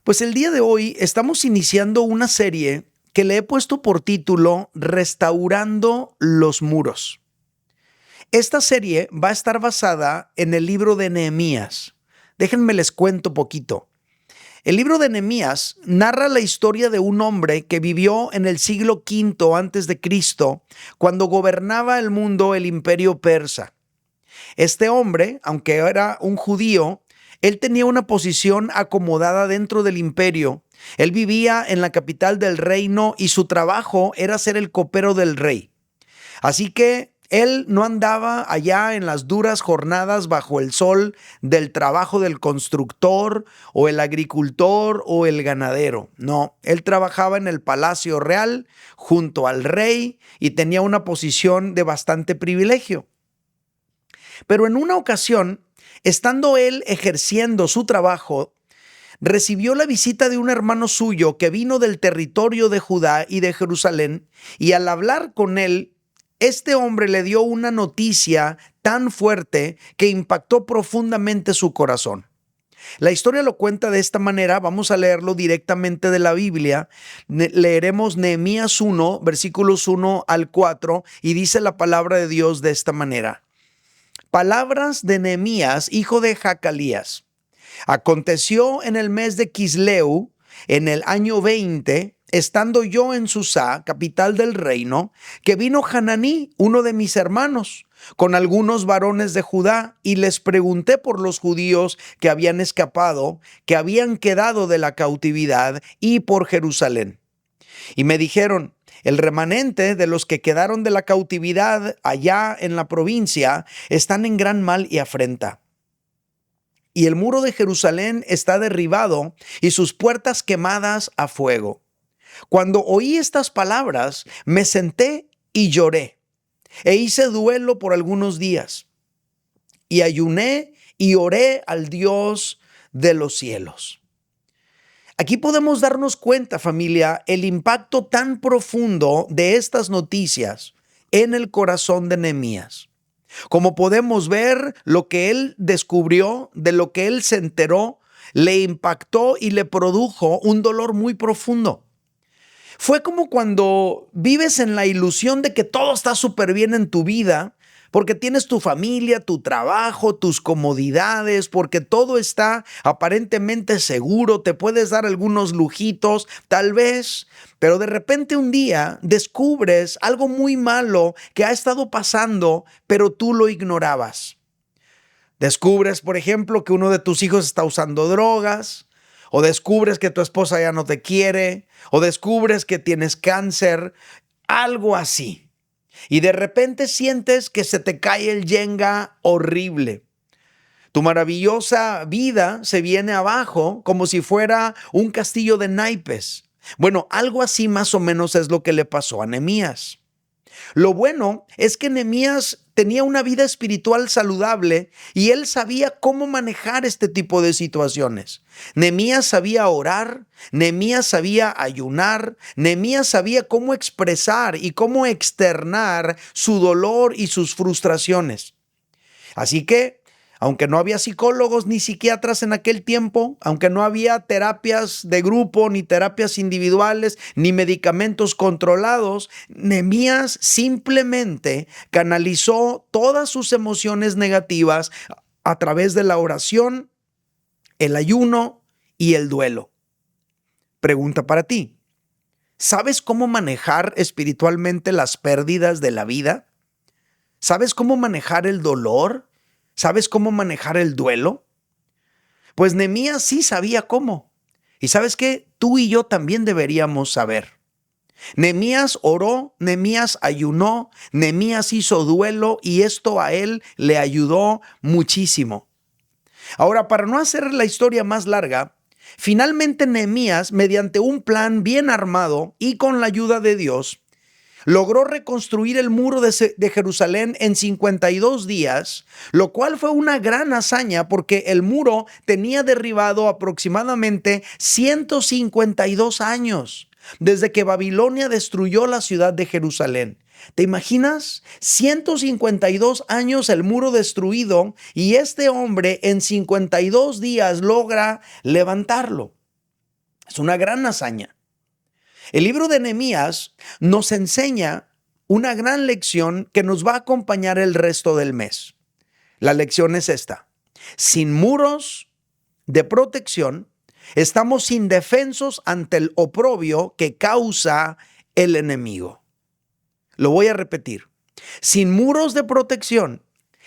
Pues el día de hoy estamos iniciando una serie que le he puesto por título Restaurando los muros. Esta serie va a estar basada en el libro de Nehemías. Déjenme les cuento poquito. El libro de Nehemías narra la historia de un hombre que vivió en el siglo V antes de Cristo, cuando gobernaba el mundo el imperio persa. Este hombre, aunque era un judío, él tenía una posición acomodada dentro del imperio. Él vivía en la capital del reino y su trabajo era ser el copero del rey. Así que él no andaba allá en las duras jornadas bajo el sol del trabajo del constructor o el agricultor o el ganadero. No, él trabajaba en el palacio real junto al rey y tenía una posición de bastante privilegio. Pero en una ocasión, estando él ejerciendo su trabajo, recibió la visita de un hermano suyo que vino del territorio de Judá y de Jerusalén, y al hablar con él, este hombre le dio una noticia tan fuerte que impactó profundamente su corazón. La historia lo cuenta de esta manera. Vamos a leerlo directamente de la Biblia. Leeremos Nehemías 1, versículos 1 al 4, y dice la palabra de Dios de esta manera. Palabras de Nehemías, hijo de Jacalías. Aconteció en el mes de Quisleu, en el año 20, estando yo en Susá, capital del reino, que vino Hananí, uno de mis hermanos, con algunos varones de Judá, y les pregunté por los judíos que habían escapado, que habían quedado de la cautividad, y por Jerusalén. Y me dijeron: el remanente de los que quedaron de la cautividad allá en la provincia están en gran mal y afrenta. Y el muro de Jerusalén está derribado y sus puertas quemadas a fuego. Cuando oí estas palabras, me senté y lloré, e hice duelo por algunos días, y ayuné y oré al Dios de los cielos. Aquí podemos darnos cuenta, familia, el impacto tan profundo de estas noticias en el corazón de Nehemías. Como podemos ver, lo que él descubrió, de lo que él se enteró, le impactó y le produjo un dolor muy profundo. Fue como cuando vives en la ilusión de que todo está súper bien en tu vida, porque tienes tu familia, tu trabajo, tus comodidades, porque todo está aparentemente seguro, te puedes dar algunos lujitos, tal vez, pero de repente un día descubres algo muy malo que ha estado pasando, pero tú lo ignorabas. Descubres, por ejemplo, que uno de tus hijos está usando drogas, o descubres que tu esposa ya no te quiere, o descubres que tienes cáncer, algo así. Y de repente sientes que se te cae el yenga horrible. Tu maravillosa vida se viene abajo como si fuera un castillo de naipes. Bueno, algo así más o menos es lo que le pasó a Nehemías. Lo bueno es que Nehemías tenía una vida espiritual saludable y él sabía cómo manejar este tipo de situaciones. Nehemías sabía orar, Nehemías sabía ayunar, Nehemías sabía cómo expresar y cómo externar su dolor y sus frustraciones. Así que, aunque no había psicólogos ni psiquiatras en aquel tiempo, aunque no había terapias de grupo, ni terapias individuales, ni medicamentos controlados, Nehemías simplemente canalizó todas sus emociones negativas a través de la oración, el ayuno y el duelo. Pregunta para ti: ¿sabes cómo manejar espiritualmente las pérdidas de la vida? ¿Sabes cómo manejar el dolor? ¿Sabes cómo manejar el duelo? Pues Nehemías sí sabía cómo. ¿Y sabes qué? Tú y yo también deberíamos saber. Nehemías oró, Nehemías ayunó, Nehemías hizo duelo y esto a él le ayudó muchísimo. Ahora, para no hacer la historia más larga, finalmente Nehemías, mediante un plan bien armado y con la ayuda de Dios, logró reconstruir el muro de Jerusalén en 52 días, lo cual fue una gran hazaña porque el muro tenía derribado aproximadamente 152 años desde que Babilonia destruyó la ciudad de Jerusalén. ¿Te imaginas? 152 años el muro destruido y este hombre en 52 días logra levantarlo. Es una gran hazaña. El libro de Nehemías nos enseña una gran lección que nos va a acompañar el resto del mes. La lección es esta: sin muros de protección, estamos indefensos ante el oprobio que causa el enemigo. Lo voy a repetir. Sin muros de protección,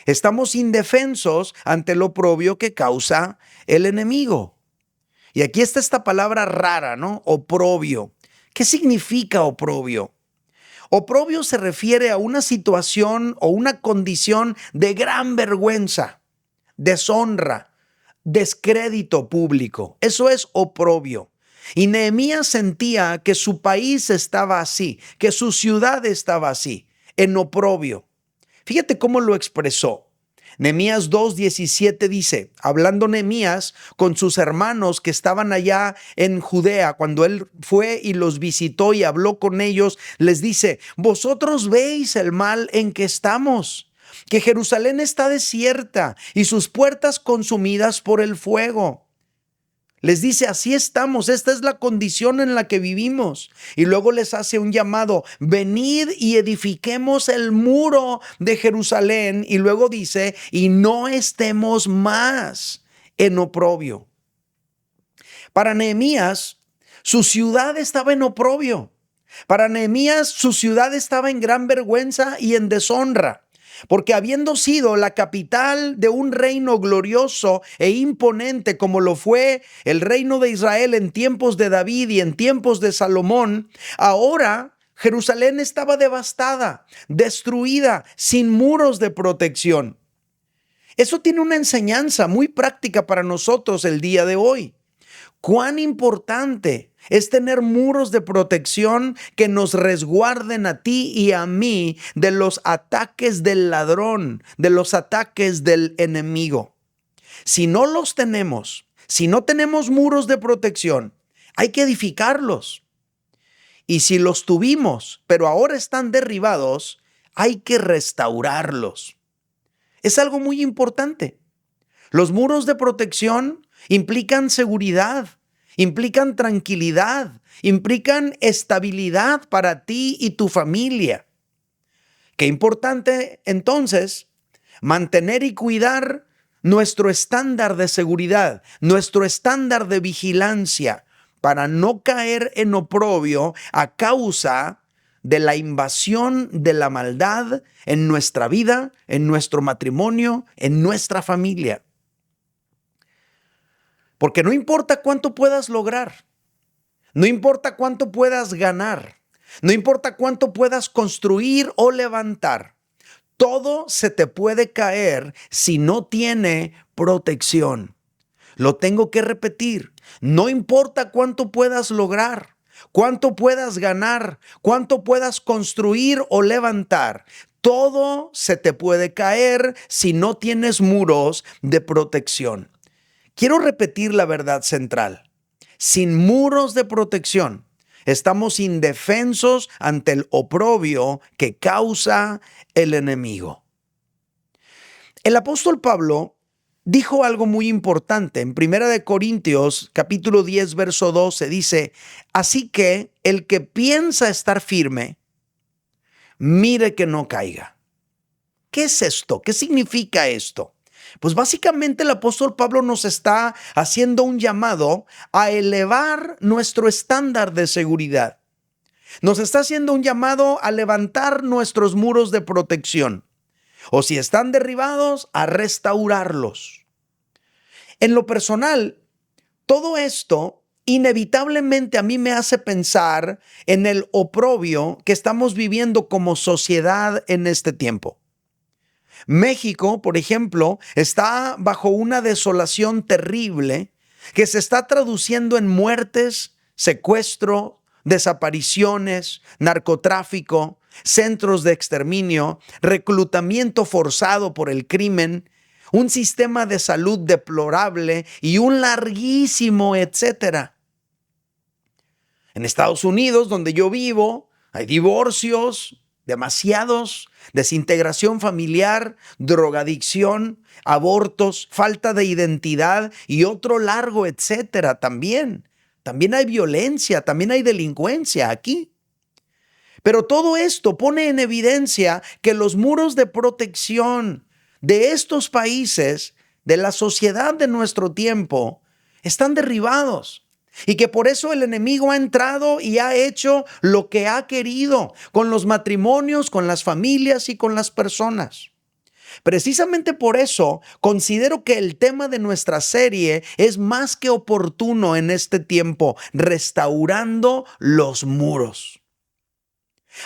estamos indefensos ante el oprobio que causa el enemigo. Y aquí está esta palabra rara, ¿no? Oprobio. ¿Qué significa oprobio? Oprobio se refiere a una situación o una condición de gran vergüenza, deshonra, descrédito público. Eso es oprobio. Y Nehemías sentía que su país estaba así, que su ciudad estaba así, en oprobio. Fíjate cómo lo expresó. Nehemías 2:17 dice, hablando Nehemías con sus hermanos que estaban allá en Judea, cuando él fue y los visitó y habló con ellos, les dice: vosotros veis el mal en que estamos, que Jerusalén está desierta y sus puertas consumidas por el fuego. Les dice, así estamos, esta es la condición en la que vivimos. Y luego les hace un llamado: venid y edifiquemos el muro de Jerusalén. Y luego dice, y no estemos más en oprobio. Para Nehemías, su ciudad estaba en oprobio. Para Nehemías, su ciudad estaba en gran vergüenza y en deshonra. Porque habiendo sido la capital de un reino glorioso e imponente como lo fue el reino de Israel en tiempos de David y en tiempos de Salomón, ahora Jerusalén estaba devastada, destruida, sin muros de protección. Eso tiene una enseñanza muy práctica para nosotros el día de hoy. Cuán importante es tener muros de protección que nos resguarden a ti y a mí de los ataques del ladrón, de los ataques del enemigo. Si no los tenemos, si no tenemos muros de protección, hay que edificarlos. Y si los tuvimos, pero ahora están derribados, hay que restaurarlos. Es algo muy importante. Los muros de protección implican seguridad, implican tranquilidad, implican estabilidad para ti y tu familia. Qué importante entonces mantener y cuidar nuestro estándar de seguridad, nuestro estándar de vigilancia, para no caer en oprobio a causa de la invasión de la maldad en nuestra vida, en nuestro matrimonio, en nuestra familia. Porque no importa cuánto puedas lograr, no importa cuánto puedas ganar, no importa cuánto puedas construir o levantar, todo se te puede caer si no tiene protección. Lo tengo que repetir, no importa cuánto puedas lograr, cuánto puedas ganar, cuánto puedas construir o levantar, todo se te puede caer si no tienes muros de protección. Quiero repetir la verdad central. Sin muros de protección, estamos indefensos ante el oprobio que causa el enemigo. El apóstol Pablo dijo algo muy importante. En 1 Corintios, capítulo 10, verso 12, dice: así que el que piensa estar firme, mire que no caiga. ¿Qué es esto? ¿Qué significa esto? Pues básicamente el apóstol Pablo nos está haciendo un llamado a elevar nuestro estándar de seguridad. Nos está haciendo un llamado a levantar nuestros muros de protección. O si están derribados, a restaurarlos. En lo personal, todo esto inevitablemente a mí me hace pensar en el oprobio que estamos viviendo como sociedad en este tiempo. México, por ejemplo, está bajo una desolación terrible que se está traduciendo en muertes, secuestro, desapariciones, narcotráfico, centros de exterminio, reclutamiento forzado por el crimen, un sistema de salud deplorable y un larguísimo etcétera. En Estados Unidos, donde yo vivo, hay divorcios, demasiados, desintegración familiar, drogadicción, abortos, falta de identidad y otro largo etcétera también. también hay violencia, también hay delincuencia aquí. Pero todo esto pone en evidencia que los muros de protección de estos países, de la sociedad de nuestro tiempo, están derribados. Y que por eso el enemigo ha entrado y ha hecho lo que ha querido con los matrimonios, con las familias y con las personas. Precisamente por eso considero que el tema de nuestra serie es más que oportuno en este tiempo, restaurando los muros.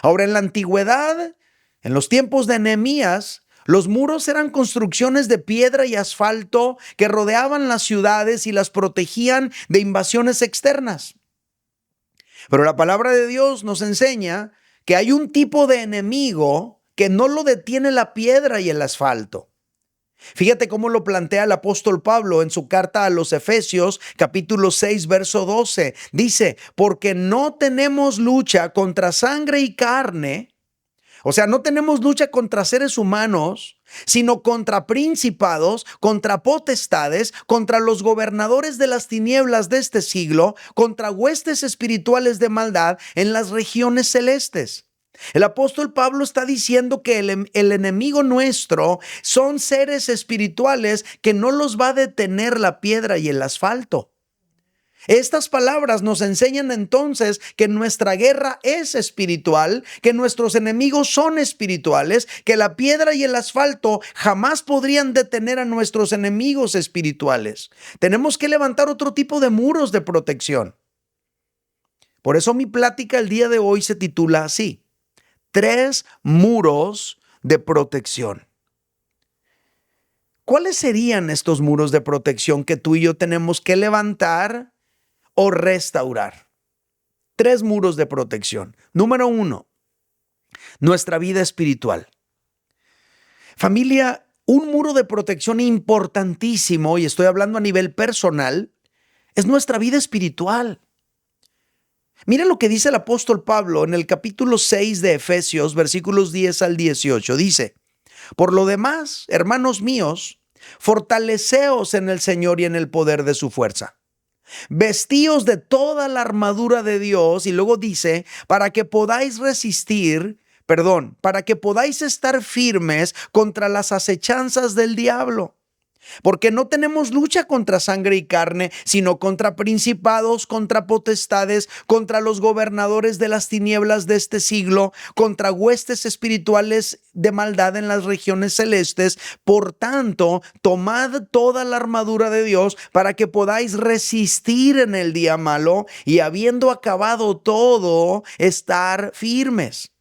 Ahora, en la antigüedad, en los tiempos de Nehemías, los muros eran construcciones de piedra y asfalto que rodeaban las ciudades y las protegían de invasiones externas. Pero la palabra de Dios nos enseña que hay un tipo de enemigo que no lo detiene la piedra y el asfalto. Fíjate cómo lo plantea el apóstol Pablo en su carta a los Efesios, capítulo 6, verso 12. Dice, porque no tenemos lucha contra sangre y carne. O sea, no tenemos lucha contra seres humanos, sino contra principados, contra potestades, contra los gobernadores de las tinieblas de este siglo, contra huestes espirituales de maldad en las regiones celestes. El apóstol Pablo está diciendo que el enemigo nuestro son seres espirituales que no los va a detener la piedra y el asfalto. Estas palabras nos enseñan entonces que nuestra guerra es espiritual, que nuestros enemigos son espirituales, que la piedra y el asfalto jamás podrían detener a nuestros enemigos espirituales. Tenemos que levantar otro tipo de muros de protección. Por eso mi plática el día de hoy se titula así: 3 muros de protección. ¿Cuáles serían estos muros de protección que tú y yo tenemos que levantar o restaurar? 3 muros de protección. Número 1, nuestra vida espiritual. Familia, un muro de protección importantísimo, y estoy hablando a nivel personal, es nuestra vida espiritual. Mira lo que dice el apóstol Pablo en el capítulo 6 de Efesios, versículos 10 al 18. Dice, por lo demás, hermanos míos, fortaleceos en el Señor y en el poder de su fuerza. Vestíos de toda la armadura de Dios, y luego dice, para que podáis estar firmes contra las acechanzas del diablo. Porque no tenemos lucha contra sangre y carne, sino contra principados, contra potestades, contra los gobernadores de las tinieblas de este siglo, contra huestes espirituales de maldad en las regiones celestes. Por tanto, tomad toda la armadura de Dios para que podáis resistir en el día malo y, habiendo acabado todo, estar firmes.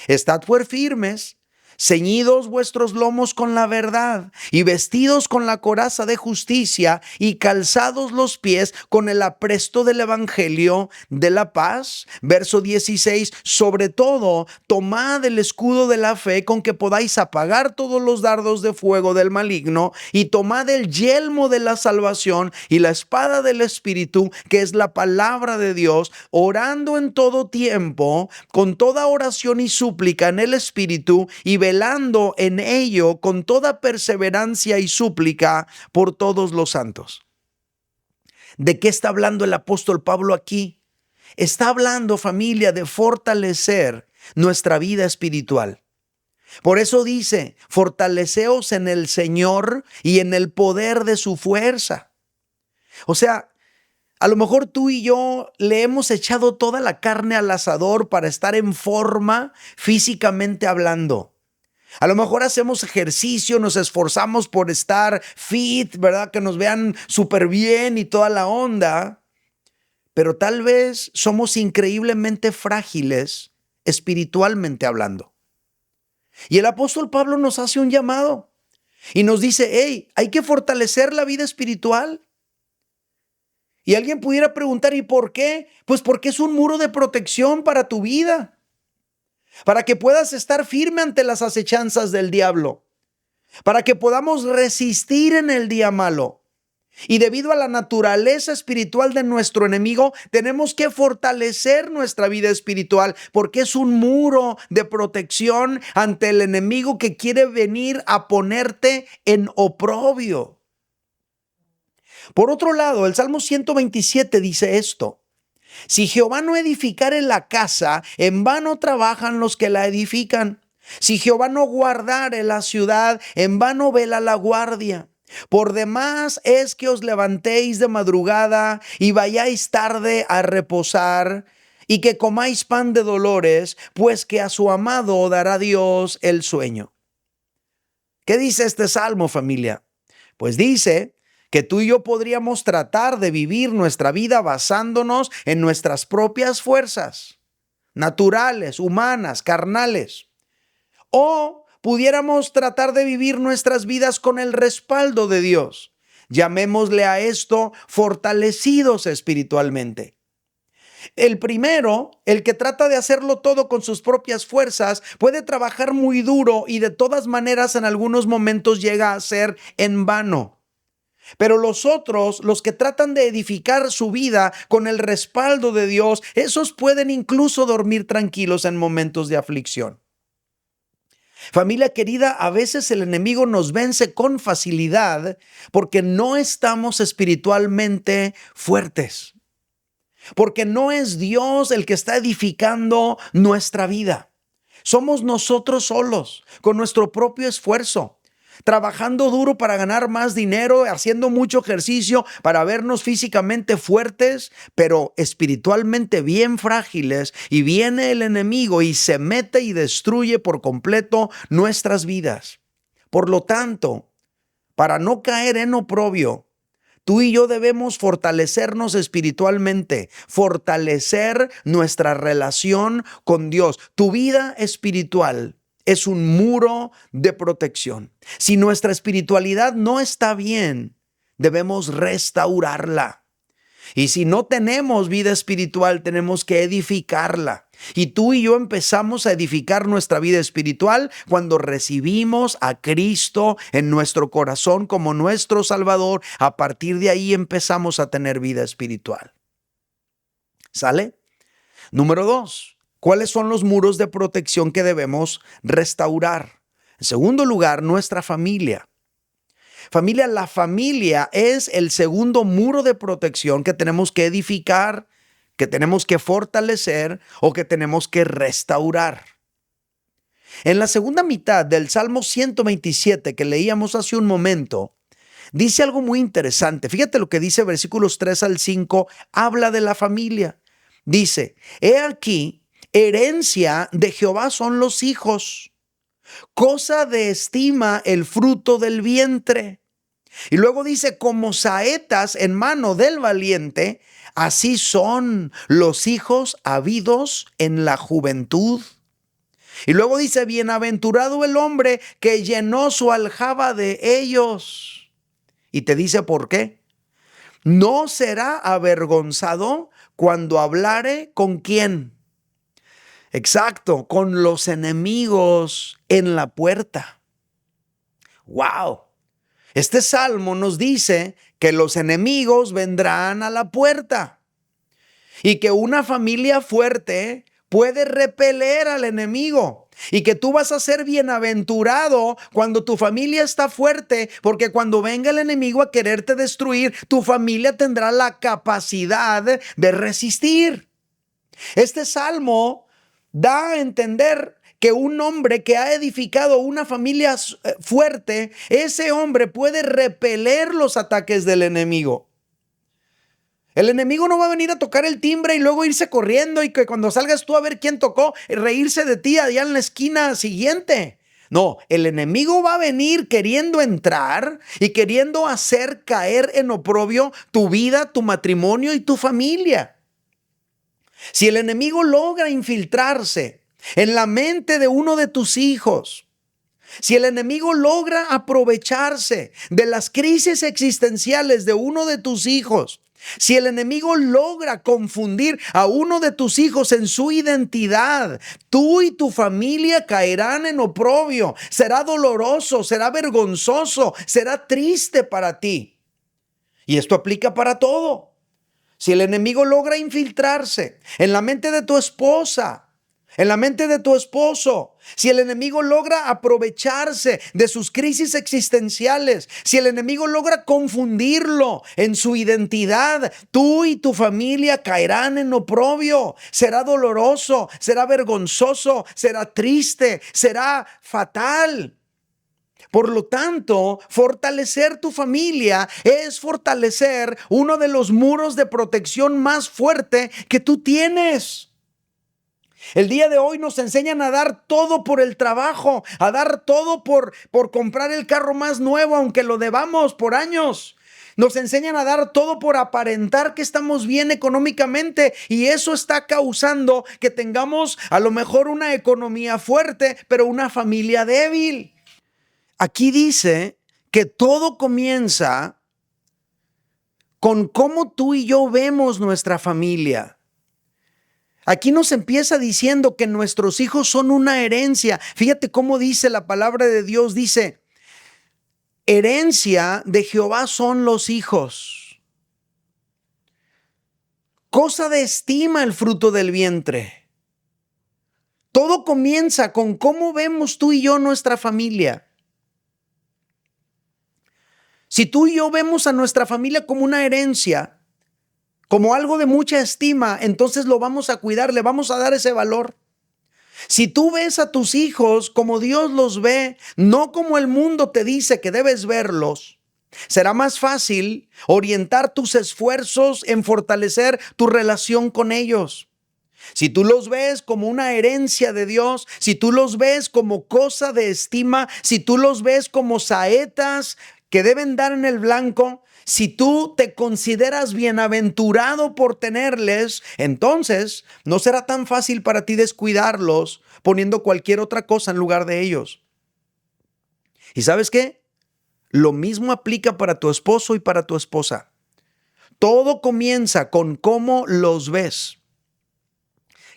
Estad pues firmes, ceñidos vuestros lomos con la verdad y vestidos con la coraza de justicia y calzados los pies con el apresto del evangelio de la paz. Verso 16, sobre todo, tomad el escudo de la fe con que podáis apagar todos los dardos de fuego del maligno, y tomad el yelmo de la salvación y la espada del Espíritu, que es la palabra de Dios, orando en todo tiempo, con toda oración y súplica en el Espíritu, y velando en ello con toda perseverancia y súplica por todos los santos. ¿De qué está hablando el apóstol Pablo aquí? Está hablando, familia, de fortalecer nuestra vida espiritual. Por eso dice, fortaleceos en el Señor y en el poder de su fuerza. O sea, a lo mejor tú y yo le hemos echado toda la carne al asador para estar en forma físicamente hablando. A lo mejor hacemos ejercicio, nos esforzamos por estar fit, ¿verdad? Que nos vean súper bien y toda la onda. Pero tal vez somos increíblemente frágiles espiritualmente hablando. Y el apóstol Pablo nos hace un llamado y nos dice, hey, hay que fortalecer la vida espiritual. Y alguien pudiera preguntar, ¿y por qué? Pues porque es un muro de protección para tu vida, para que puedas estar firme ante las acechanzas del diablo, para que podamos resistir en el día malo. Y debido a la naturaleza espiritual de nuestro enemigo, tenemos que fortalecer nuestra vida espiritual, porque es un muro de protección ante el enemigo que quiere venir a ponerte en oprobio. Por otro lado, el Salmo 127 dice esto: si Jehová no edificare la casa, en vano trabajan los que la edifican. Si Jehová no guardare la ciudad, en vano vela la guardia. Por demás es que os levantéis de madrugada y vayáis tarde a reposar, y que comáis pan de dolores, pues que a su amado dará Dios el sueño. ¿Qué dice este salmo, familia? Pues dice que tú y yo podríamos tratar de vivir nuestra vida basándonos en nuestras propias fuerzas, naturales, humanas, carnales. O pudiéramos tratar de vivir nuestras vidas con el respaldo de Dios. Llamémosle a esto fortalecidos espiritualmente. El primero, el que trata de hacerlo todo con sus propias fuerzas, puede trabajar muy duro y de todas maneras en algunos momentos llega a ser en vano. Pero los otros, los que tratan de edificar su vida con el respaldo de Dios, esos pueden incluso dormir tranquilos en momentos de aflicción. Familia querida, a veces el enemigo nos vence con facilidad porque no estamos espiritualmente fuertes. Porque no es Dios el que está edificando nuestra vida. Somos nosotros solos, con nuestro propio esfuerzo, trabajando duro para ganar más dinero, haciendo mucho ejercicio para vernos físicamente fuertes, pero espiritualmente bien frágiles. Y viene el enemigo y se mete y destruye por completo nuestras vidas. Por lo tanto, para no caer en oprobio, tú y yo debemos fortalecernos espiritualmente, fortalecer nuestra relación con Dios. Tu vida espiritual es un muro de protección. Si nuestra espiritualidad no está bien, debemos restaurarla. Y si no tenemos vida espiritual, tenemos que edificarla. Y tú y yo empezamos a edificar nuestra vida espiritual cuando recibimos a Cristo en nuestro corazón como nuestro Salvador. A partir de ahí empezamos a tener vida espiritual. ¿Sale? Número 2. ¿Cuáles son los muros de protección que debemos restaurar? En segundo lugar, nuestra familia. Familia, la familia es el segundo muro de protección que tenemos que edificar, que tenemos que fortalecer o que tenemos que restaurar. En la segunda mitad del Salmo 127 que leíamos hace un momento, dice algo muy interesante. Fíjate lo que dice versículos 3 al 5, habla de la familia. Dice: he aquí, herencia de Jehová son los hijos, cosa de estima el fruto del vientre. Y luego dice: como saetas en mano del valiente, así son los hijos habidos en la juventud. Y luego dice: bienaventurado el hombre que llenó su aljaba de ellos. Y te dice por qué. No será avergonzado cuando hablare ¿con quién? Exacto, con los enemigos en la puerta. ¡Wow! Este salmo nos dice que los enemigos vendrán a la puerta y que una familia fuerte puede repeler al enemigo y que tú vas a ser bienaventurado cuando tu familia está fuerte, porque cuando venga el enemigo a quererte destruir, tu familia tendrá la capacidad de resistir. Este salmo da a entender que un hombre que ha edificado una familia fuerte, ese hombre puede repeler los ataques del enemigo. El enemigo no va a venir a tocar el timbre y luego irse corriendo y que cuando salgas tú a ver quién tocó, reírse de ti allá en la esquina siguiente. No, el enemigo va a venir queriendo entrar y queriendo hacer caer en oprobio tu vida, tu matrimonio y tu familia. Si el enemigo logra infiltrarse en la mente de uno de tus hijos, si el enemigo logra aprovecharse de las crisis existenciales de uno de tus hijos, si el enemigo logra confundir a uno de tus hijos en su identidad, tú y tu familia caerán en oprobio. Será doloroso, será vergonzoso, será triste para ti. Y esto aplica para todo. Si el enemigo logra infiltrarse en la mente de tu esposa, en la mente de tu esposo, si el enemigo logra aprovecharse de sus crisis existenciales, si el enemigo logra confundirlo en su identidad, tú y tu familia caerán en oprobio. Será doloroso, será vergonzoso, será triste, será fatal. Por lo tanto, fortalecer tu familia es fortalecer uno de los muros de protección más fuerte que tú tienes. El día de hoy nos enseñan a dar todo por el trabajo, a dar todo por comprar el carro más nuevo, aunque lo debamos por años. Nos enseñan a dar todo por aparentar que estamos bien económicamente, y eso está causando que tengamos a lo mejor una economía fuerte, pero una familia débil. Aquí dice que todo comienza con cómo tú y yo vemos nuestra familia. Aquí nos empieza diciendo que nuestros hijos son una herencia. Fíjate cómo dice la palabra de Dios. Dice, herencia de Jehová son los hijos. Cosa de estima el fruto del vientre. Todo comienza con cómo vemos tú y yo nuestra familia. Si tú y yo vemos a nuestra familia como una herencia, como algo de mucha estima, entonces lo vamos a cuidar, le vamos a dar ese valor. Si tú ves a tus hijos como Dios los ve, no como el mundo te dice que debes verlos, será más fácil orientar tus esfuerzos en fortalecer tu relación con ellos. Si tú los ves como una herencia de Dios, si tú los ves como cosa de estima, si tú los ves como saetas que deben dar en el blanco, si tú te consideras bienaventurado por tenerles, entonces no será tan fácil para ti descuidarlos poniendo cualquier otra cosa en lugar de ellos. ¿Y sabes qué? Lo mismo aplica para tu esposo y para tu esposa. Todo comienza con cómo los ves.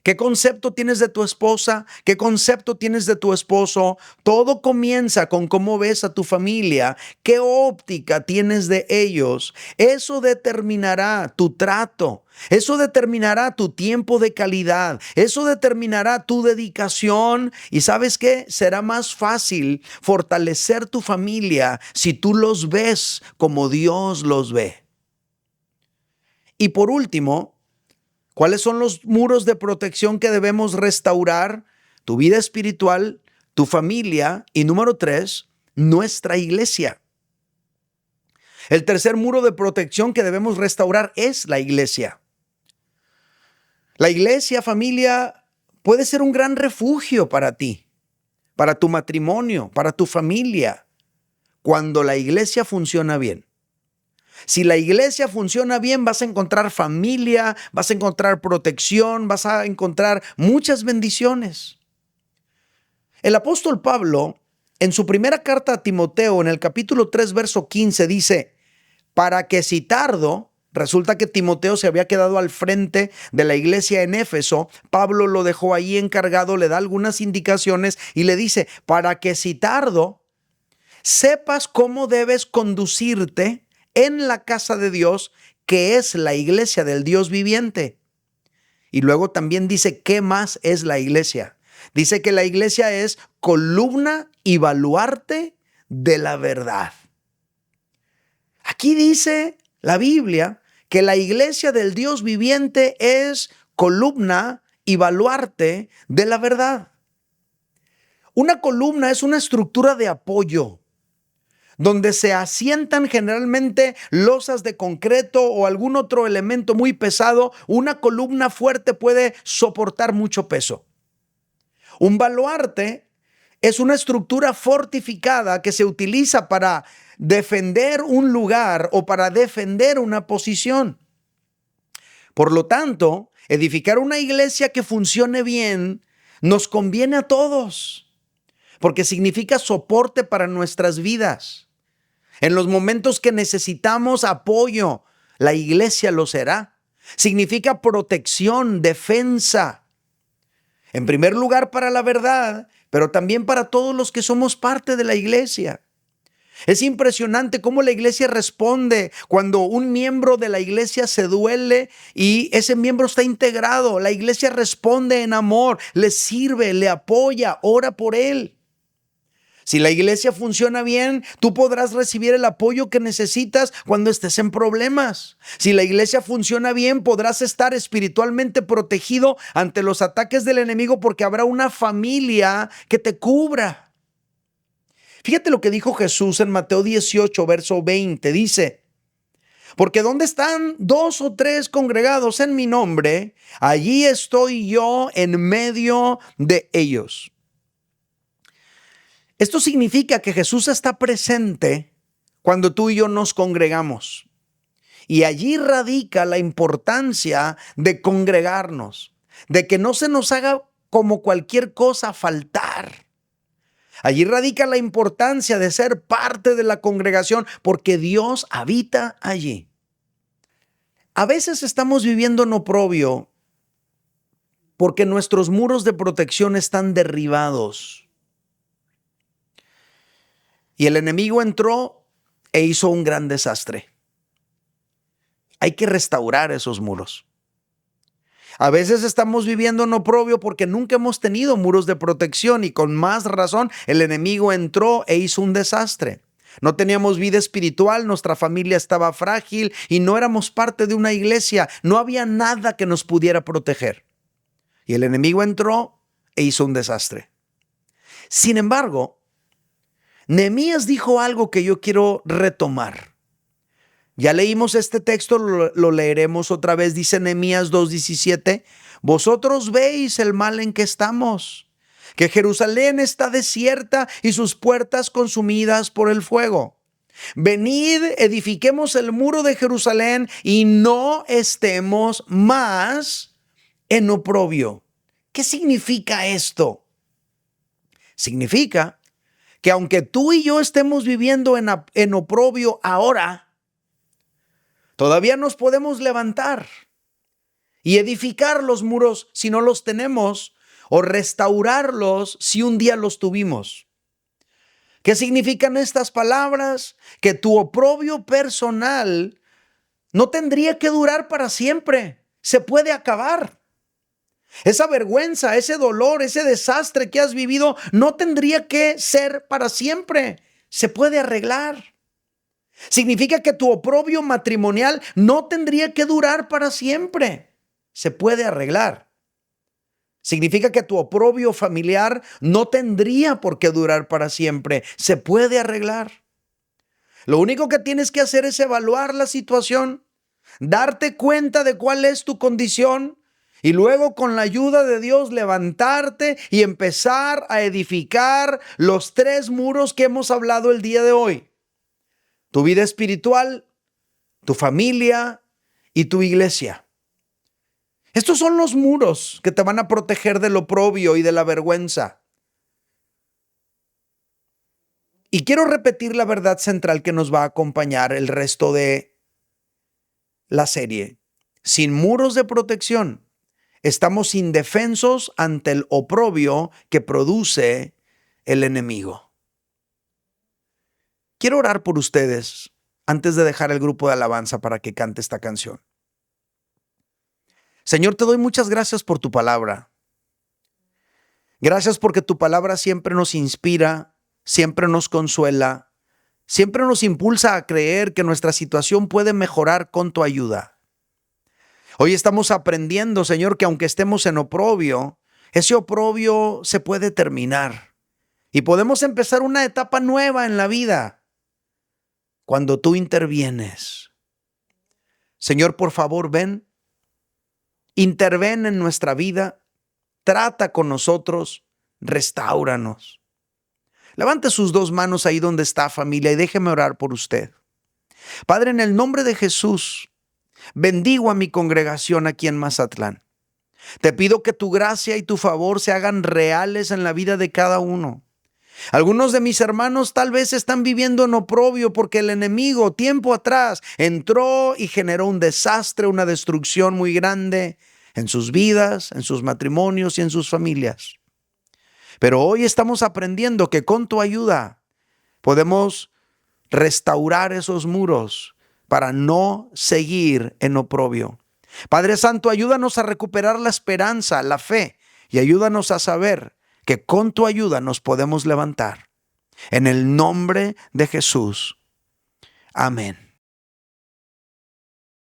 ¿Qué concepto tienes de tu esposa? ¿Qué concepto tienes de tu esposo? Todo comienza con cómo ves a tu familia. ¿Qué óptica tienes de ellos? Eso determinará tu trato. Eso determinará tu tiempo de calidad. Eso determinará tu dedicación. ¿Y sabes qué? Será más fácil fortalecer tu familia si tú los ves como Dios los ve. Y por último, ¿cuáles son los muros de protección que debemos restaurar? Tu vida espiritual, tu familia y número 3, nuestra iglesia. El tercer muro de protección que debemos restaurar es la iglesia. La iglesia, familia, puede ser un gran refugio para ti, para tu matrimonio, para tu familia, cuando la iglesia funciona bien. Si la iglesia funciona bien, vas a encontrar familia, vas a encontrar protección, vas a encontrar muchas bendiciones. El apóstol Pablo, en su primera carta a Timoteo, en el capítulo 3, verso 15, dice, para que si tardo, resulta que Timoteo se había quedado al frente de la iglesia en Éfeso, Pablo lo dejó ahí encargado, le da algunas indicaciones y le dice, para que si tardo, sepas cómo debes conducirte en la casa de Dios, que es la iglesia del Dios viviente. Y luego también dice, ¿qué más es la iglesia? Dice que la iglesia es columna y baluarte de la verdad. Aquí dice la Biblia que la iglesia del Dios viviente es columna y baluarte de la verdad. Una columna es una estructura de apoyo donde se asientan generalmente losas de concreto o algún otro elemento muy pesado. Una columna fuerte puede soportar mucho peso. Un baluarte es una estructura fortificada que se utiliza para defender un lugar o para defender una posición. Por lo tanto, edificar una iglesia que funcione bien nos conviene a todos, porque significa soporte para nuestras vidas. En los momentos que necesitamos apoyo, la iglesia lo será. Significa protección, defensa. En primer lugar para la verdad, pero también para todos los que somos parte de la iglesia. Es impresionante cómo la iglesia responde cuando un miembro de la iglesia se duele y ese miembro está integrado. La iglesia responde en amor, le sirve, le apoya, ora por él. Si la iglesia funciona bien, tú podrás recibir el apoyo que necesitas cuando estés en problemas. Si la iglesia funciona bien, podrás estar espiritualmente protegido ante los ataques del enemigo porque habrá una familia que te cubra. Fíjate lo que dijo Jesús en Mateo 18, verso 20. Dice: porque donde están 2 o 3 congregados en mi nombre, allí estoy yo en medio de ellos. Esto significa que Jesús está presente cuando tú y yo nos congregamos. Y allí radica la importancia de congregarnos, de que no se nos haga como cualquier cosa faltar. Allí radica la importancia de ser parte de la congregación porque Dios habita allí. A veces estamos viviendo en oprobio porque nuestros muros de protección están derribados. Y el enemigo entró e hizo un gran desastre. Hay que restaurar esos muros. A veces estamos viviendo en oprobio porque nunca hemos tenido muros de protección y con más razón el enemigo entró e hizo un desastre. No teníamos vida espiritual, nuestra familia estaba frágil y no éramos parte de una iglesia. No había nada que nos pudiera proteger. Y el enemigo entró e hizo un desastre. Sin embargo, Nehemías dijo algo que yo quiero retomar. Ya leímos este texto, lo leeremos otra vez. Dice Nehemías 2:17, vosotros veis el mal en que estamos, que Jerusalén está desierta y sus puertas consumidas por el fuego. Venid, edifiquemos el muro de Jerusalén y no estemos más en oprobio. ¿Qué significa esto? Significa que aunque tú y yo estemos viviendo en oprobio ahora, todavía nos podemos levantar y edificar los muros si no los tenemos, o restaurarlos si un día los tuvimos. ¿Qué significan estas palabras? Que tu oprobio personal no tendría que durar para siempre, se puede acabar. Esa vergüenza, ese dolor, ese desastre que has vivido no tendría que ser para siempre. Se puede arreglar. Significa que tu oprobio matrimonial no tendría que durar para siempre. Se puede arreglar. Significa que tu oprobio familiar no tendría por qué durar para siempre. Se puede arreglar. Lo único que tienes que hacer es evaluar la situación, darte cuenta de cuál es tu condición, y luego con la ayuda de Dios levantarte y empezar a edificar los 3 muros que hemos hablado el día de hoy. Tu vida espiritual, tu familia y tu iglesia. Estos son los muros que te van a proteger del oprobio y de la vergüenza. Y quiero repetir la verdad central que nos va a acompañar el resto de la serie. Sin muros de protección, estamos indefensos ante el oprobio que produce el enemigo. Quiero orar por ustedes antes de dejar el grupo de alabanza para que cante esta canción. Señor, te doy muchas gracias por tu palabra. Gracias porque tu palabra siempre nos inspira, siempre nos consuela, siempre nos impulsa a creer que nuestra situación puede mejorar con tu ayuda. Hoy estamos aprendiendo, Señor, que aunque estemos en oprobio, ese oprobio se puede terminar y podemos empezar una etapa nueva en la vida cuando tú intervienes. Señor, por favor, ven, interven en nuestra vida, trata con nosotros, restáuranos. Levante sus 2 manos ahí donde está, familia, y déjeme orar por usted. Padre, en el nombre de Jesús, bendigo a mi congregación aquí en Mazatlán. Te pido que tu gracia y tu favor se hagan reales en la vida de cada uno. Algunos de mis hermanos tal vez están viviendo en oprobio porque el enemigo tiempo atrás entró y generó un desastre, una destrucción muy grande en sus vidas, en sus matrimonios y en sus familias. Pero hoy estamos aprendiendo que con tu ayuda podemos restaurar esos muros para no seguir en oprobio. Padre Santo, ayúdanos a recuperar la esperanza, la fe, y ayúdanos a saber que con tu ayuda nos podemos levantar. En el nombre de Jesús. Amén.